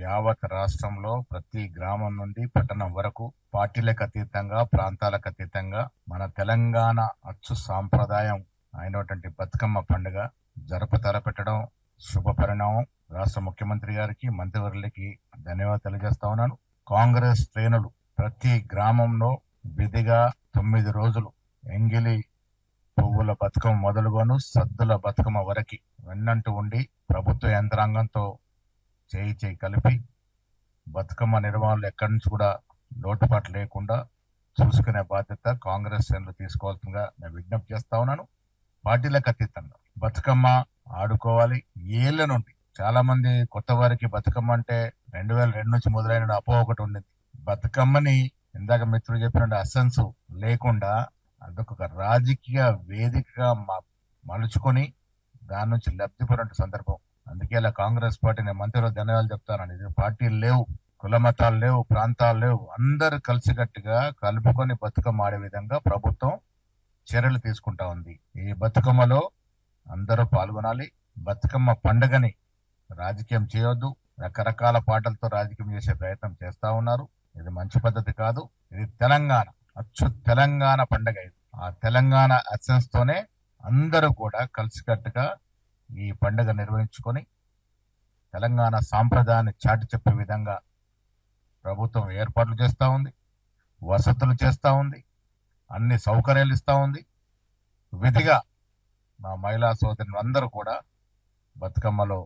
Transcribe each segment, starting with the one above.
యావత్ రాష్ట్రంలో ప్రతి గ్రామం నుండి పట్టణం వరకు పార్టీలకు అతీతంగా, ప్రాంతాలకు అతీతంగా మన తెలంగాణ అచ్చు సాంప్రదాయం అయినటువంటి బతుకమ్మ పండుగ తలపెట్టడం శుభ పరిణామం. రాష్ట్ర ముఖ్యమంత్రి గారికి, మంత్రివర్యులకి ధన్యవాదాలు తెలియజేస్తా ఉన్నాను. కాంగ్రెస్ శ్రేణులు ప్రతి గ్రామంలో విధిగా 9 రోజులు ఎంగిలి పువ్వుల బతుకమ్మ మొదలుగాను సద్దుల బతుకమ్మ వరకు వెన్నంటూ ఉండి ప్రభుత్వ యంత్రాంగంతో చేయి కలిపి బతుకమ్మ నిర్వహణలో ఎక్కడి నుంచి కూడా లోటుపాటు లేకుండా చూసుకునే బాధ్యత కాంగ్రెస్ శ్రేణులు తీసుకోవాల్సిందిగా నేను విజ్ఞప్తి చేస్తా ఉన్నాను. పార్టీలకు అతీతంగా బతుకమ్మ ఆడుకోవాలి. ఏళ్ల నుండి చాలా మంది కొత్త వారికి బతుకమ్మ అంటే 2002 నుంచి మొదలైన అపోహ ఒకటి ఉండింది. బతుకమ్మని ఇందాక మిత్రులు చెప్పినట్టు అసెన్స్ లేకుండా అదొక రాజకీయ వేదికగా మలుచుకొని దాని నుంచి లబ్ధి పొందిన సందర్భం. అందుకే ఇలా కాంగ్రెస్ పార్టీని మంత్రులు ధన్యవాదాలు చెప్తానండి. ఇది పార్టీలు లేవు, కుల మతాలు లేవు, ప్రాంతాలు లేవు, అందరు కలిసికట్టుగా కలుపుకొని బతుకమ్మ ఆడే విధంగా ప్రభుత్వం చర్యలు తీసుకుంటా ఉంది. ఈ బతుకమ్మలో అందరూ పాల్గొనాలి. బతుకమ్మ పండుగని రాజకీయం చేయొద్దు. రకరకాల పాటలతో రాజకీయం చేసే ప్రయత్నం చేస్తా ఉన్నారు. ఇది మంచి పద్ధతి కాదు. ఇది తెలంగాణ, అచ్చు తెలంగాణ పండుగ. ఇది ఆ తెలంగాణ ఎసెన్స్ తోనే అందరూ కూడా కలిసికట్టుగా ఈ పండుగ నిర్వహించుకొని తెలంగాణ సాంప్రదాయాన్ని చాటి చెప్పే విధంగా ప్రభుత్వం ఏర్పాట్లు చేస్తూ ఉంది, వసతులు చేస్తూ ఉంది, అన్ని సౌకర్యాలు ఇస్తూ ఉంది. విధిగా మా మహిళా సోదరులు అందరూ కూడా బతుకమ్మలో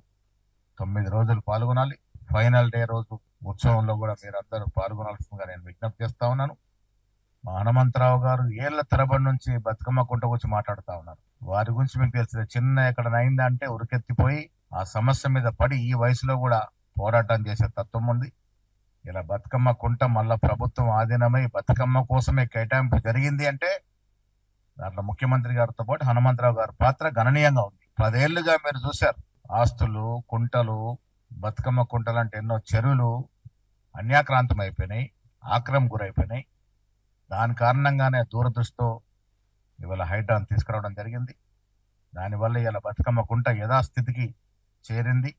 9 రోజులు పాల్గొనాలి. ఫైనల్ డే రోజు ఉత్సవంలో కూడా మీరందరూ పాల్గొనాల్సిందిగా నేను విజ్ఞప్తి చేస్తా ఉన్నాను. మా హనుమంతరావు గారు ఏళ్ల తరబడి నుంచి బతుకమ్మ కుంట గురించి మాట్లాడుతా ఉన్నారు. వారి గురించి మీకు తెలిసిన చిన్న ఎక్కడనైందా అంటే ఉరికెత్తిపోయి ఆ సమస్య మీద పడి ఈ వయసులో కూడా పోరాటం చేసే తత్వం ఉంది. ఇలా బతుకమ్మ కుంట మళ్ళా ప్రభుత్వం ఆధీనమై బతుకమ్మ కోసమే కేటాయింపు జరిగింది అంటే దాంట్లో ముఖ్యమంత్రి గారితో పాటు హనుమంతరావు గారి పాత్ర గణనీయంగా ఉంది. 10 ఏళ్లుగా మీరు చూశారు, ఆస్తులు, కుంటలు, బతుకమ్మ కుంటలు అంటే ఎన్నో చెరువులు అన్యాక్రాంతం అయిపోయినాయి, ఆక్రమణ గురైపోయినాయి. దాని కారణంగానే దూరదృష్టితో ఇవాళ హైడ్రాన్ తీసుకురావడం జరిగింది. దానివల్ల ఇలా బతుకమ్మ కుంట యథాస్థితికి చేరింది.